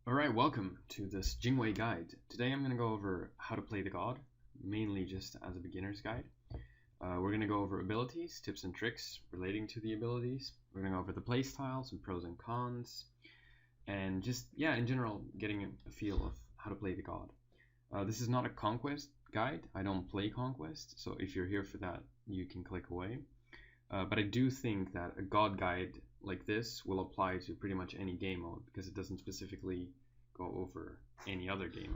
Alright, welcome to this Jing Wei guide. Today I'm going to go over how to play the god, mainly just as a beginner's guide. We're going to go over abilities, tips and tricks relating to the abilities. We're going to go over the playstyles and pros and cons, and just, in general, getting a feel of how to play the god. This is not a conquest guide. I don't play conquest, so if you're here for that, you can click away. But I do think that a god guide like this will apply to pretty much any game mode because it doesn't specifically go over any other game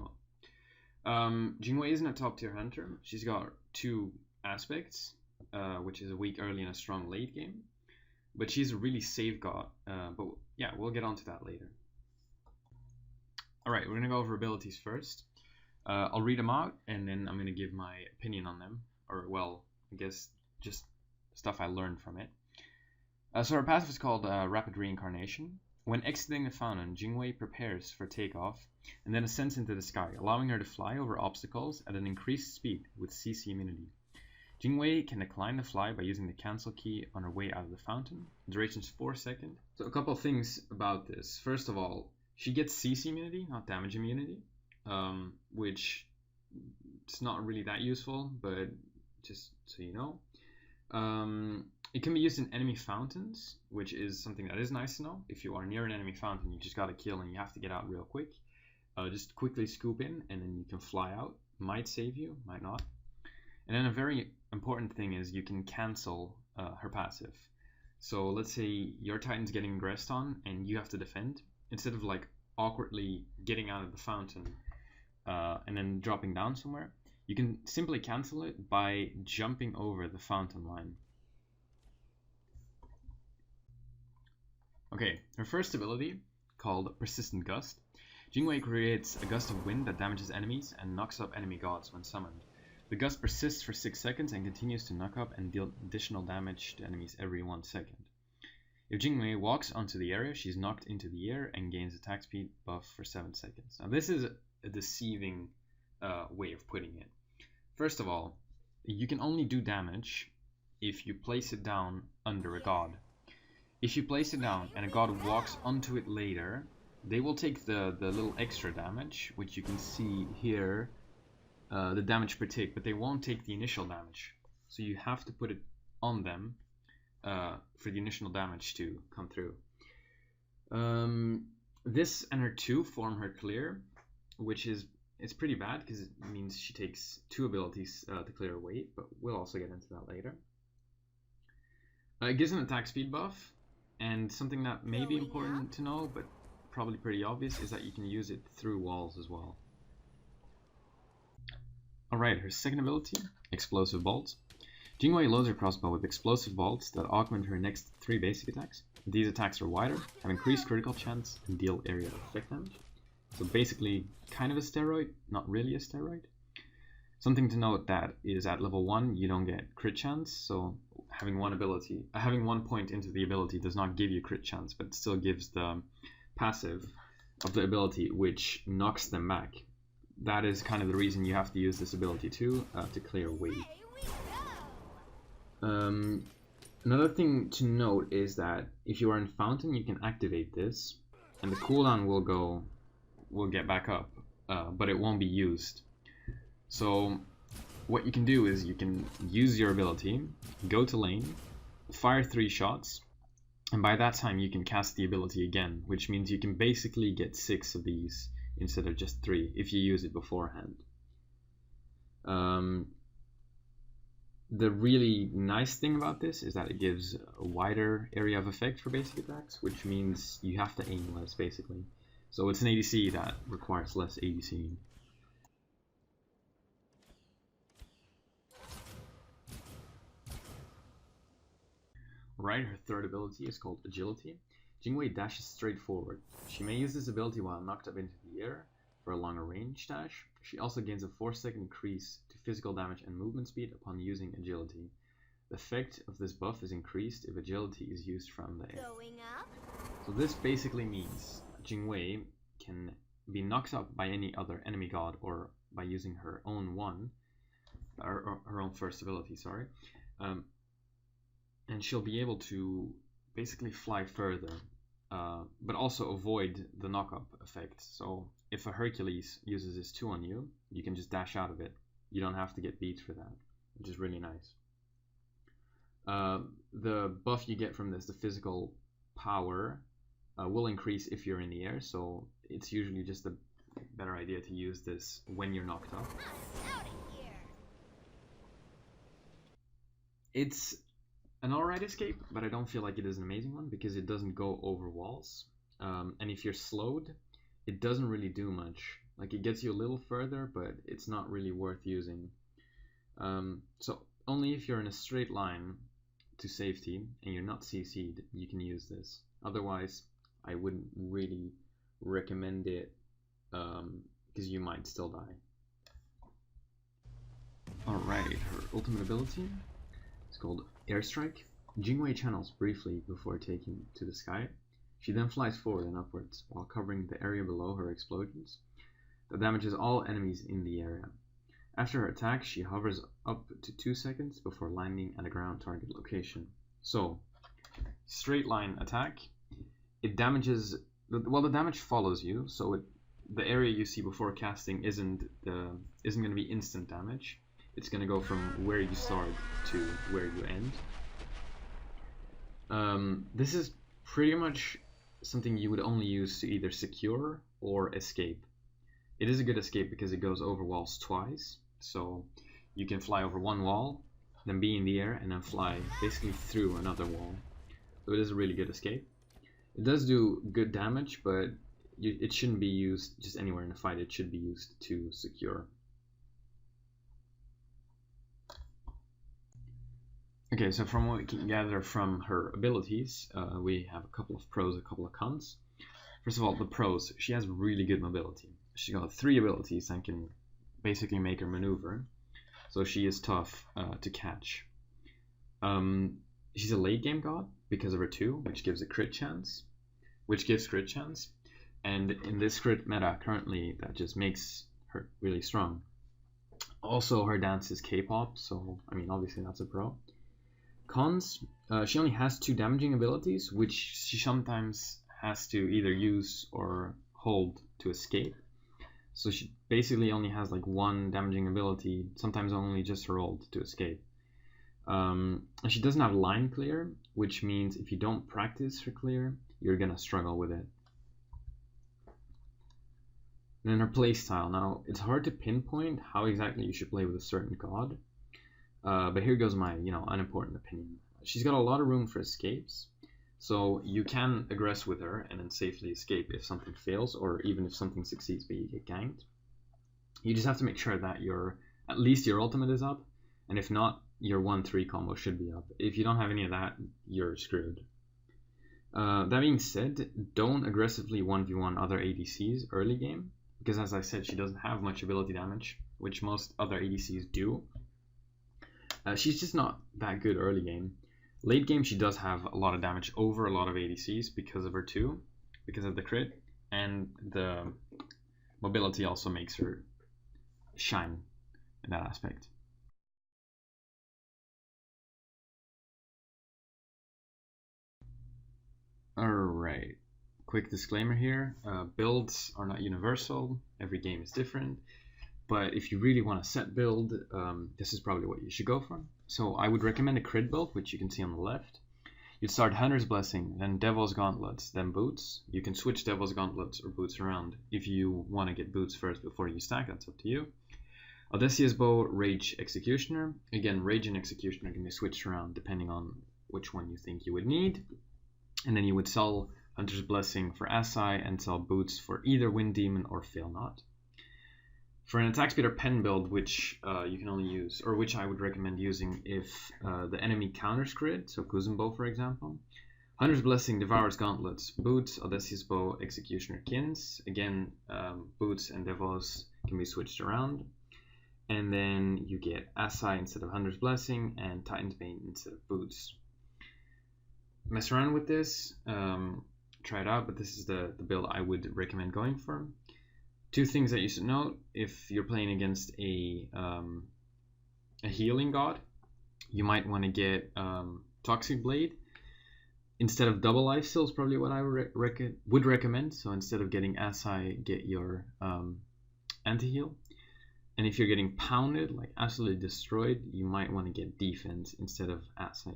mode. Jing Wei isn't a top tier hunter. She's got two aspects, which is a weak early and a strong late game. But she's a really safe god. But yeah, we'll get onto that later. Alright, we're going to go over abilities first. I'll read them out and then I'm going to give my opinion on them. Or, well, I guess just stuff I learned from it. So her passive is called Rapid Reincarnation. When exiting the fountain, Jing Wei prepares for takeoff and then ascends into the sky, allowing her to fly over obstacles at an increased speed with CC immunity. Jing Wei can decline the fly by using the cancel key on her way out of the fountain. The duration is 4 seconds. So a couple of things about this. First of all, she gets CC immunity, not damage immunity, which it's not really that useful, but just so you know. It can be used in enemy fountains, which is something that is nice to know. If you are near an enemy fountain, you just gotta kill and you have to get out real quick. Just quickly scoop in and then you can fly out. Might save you, might not. And then a very important thing is you can cancel her passive. So let's say your Titan's getting aggressed on and you have to defend. Instead of like awkwardly getting out of the fountain and then dropping down somewhere, you can simply cancel it by jumping over the fountain line. Okay, her first ability, called Persistent Gust. Jing Wei creates a gust of wind that damages enemies and knocks up enemy gods when summoned. The gust persists for 6 seconds and continues to knock up and deal additional damage to enemies every 1 second. If Jing Wei walks onto the area, she's knocked into the air and gains attack speed buff for 7 seconds. Now this is a deceiving way of putting it. First of all, you can only do damage if you place it down under a god. If you place it down and a god walks onto it later, they will take the little extra damage, which you can see here, the damage per tick, but they won't take the initial damage. So you have to put it on them for the initial damage to come through. This and her 2 form her clear, which is it's pretty bad because it means she takes 2 abilities to clear her weight, but we'll also get into that later. It gives an attack speed buff. And something that may be important to know, but probably pretty obvious, is that you can use it through walls as well. Alright, her second ability, Explosive Bolts. Jing Wei loads her crossbow with explosive bolts that augment her next 3 basic attacks. These attacks are wider, have increased critical chance, and deal area effect damage. So basically, kind of a steroid, not really a steroid. Something to note that is at level 1 you don't get crit chance, so having one point into the ability does not give you crit chance, but it still gives the passive of the ability, which knocks them back. That is kind of the reason you have to use this ability too, to clear weight. Another thing to note is that if you are in Fountain, you can activate this, and the cooldown will get back up, but it won't be used. So what you can do is you can use your ability, go to lane, fire 3 shots, and by that time you can cast the ability again, which means you can basically get 6 of these instead of just 3 if you use it beforehand. The really nice thing about this is that it gives a wider area of effect for basic attacks, which means you have to aim less basically. So it's an ADC that requires less ADCing. Right, her third ability is called Agility. Jing Wei dashes straight forward. She may use this ability while knocked up into the air for a longer range dash. She also gains a 4-second increase to physical damage and movement speed upon using Agility. The effect of this buff is increased if Agility is used from the air. So this basically means Jing Wei can be knocked up by any other enemy god or by using her own her own first ability, sorry. And she'll be able to basically fly further but also avoid the knock-up effect. So if a Hercules uses his 2 on you, you can just dash out of it. You don't have to get beat for that, which is really nice. The buff you get from this, the physical power, will increase if you're in the air, so it's usually just a better idea to use this when you're knocked up. It's an alright escape, but I don't feel like it is an amazing one because it doesn't go over walls. And if you're slowed, it doesn't really do much. Like, it gets you a little further, but it's not really worth using. So only if you're in a straight line to safety and you're not CC'd, you can use this. Otherwise, I wouldn't really recommend it because you might still die. Alright, her ultimate ability is called Airstrike. Jing Wei channels briefly before taking to the sky. She then flies forward and upwards while covering the area below her explosions that damages all enemies in the area. After her attack, she hovers up to 2 seconds before landing at a ground target location. So, straight line attack. It damages, well, the damage follows you, so the area you see before casting isn't going to be instant damage. It's going to go from where you start to where you end. This is pretty much something you would only use to either secure or escape. It is a good escape because it goes over walls twice, so you can fly over one wall, then be in the air, and then fly basically through another wall. So it is a really good escape. It does do good damage, but it shouldn't be used just anywhere in the fight. It should be used to secure. Okay, so from what we can gather from her abilities, we have a couple of pros, a couple of cons. First of all, the pros. She has really good mobility. She got 3 abilities that can basically make her maneuver, so she is tough to catch. She's a late game god because of her 2, which gives crit chance, and in this crit meta currently, that just makes her really strong. Also, her dance is K-pop, so I mean, obviously that's a pro. Cons, she only has 2 damaging abilities, which she sometimes has to either use or hold to escape. So she basically only has like 1 damaging ability, sometimes only just her ult to escape. She doesn't have line clear, which means if you don't practice her clear, you're gonna struggle with it. And then her playstyle. Now, it's hard to pinpoint how exactly you should play with a certain god. But here goes my, unimportant opinion. She's got a lot of room for escapes, so you can aggress with her and then safely escape if something fails, or even if something succeeds but you get ganked. You just have to make sure that at least your ultimate is up, and if not, your 1-3 combo should be up. If you don't have any of that, you're screwed. That being said, don't aggressively 1v1 other ADCs early game, because as I said, she doesn't have much ability damage, which most other ADCs do. She's just not that good early game. Late game, she does have a lot of damage over a lot of ADCs because of her 2, because of the crit, and the mobility also makes her shine in that aspect. Alright, quick disclaimer here. Builds are not universal, every game is different. But if you really want a set build, this is probably what you should go for. So I would recommend a crit build, which you can see on the left. You'd start Hunter's Blessing, then Devil's Gauntlets, then Boots. You can switch Devil's Gauntlets or Boots around if you want to get Boots first before you stack, that's up to you. Audacious Bow, Rage, Executioner. Again, Rage and Executioner can be switched around depending on which one you think you would need. And then you would sell Hunter's Blessing for Assai and sell Boots for either Wind Demon or Fail Not. For an attack speed or pen build, which you can only use, or which I would recommend using if the enemy counters crit, so Kuzumbo for example, Hunter's Blessing, Devourer's Gauntlets, Boots, Audacious Bow, Executioner, Kins. Again, Boots and Devos can be switched around. And then you get Assai instead of Hunter's Blessing and Titan's Bane instead of Boots. Mess around with this, try it out, but this is the build I would recommend going for. 2 things that you should note: if you're playing against a healing god, you might want to get Toxic Blade. instead of double lifesteal is probably what I would recommend. So instead of getting Assai, get your anti-heal. And if you're getting pounded, like absolutely destroyed, you might want to get defense instead of Assay.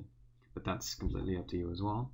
But that's completely up to you as well.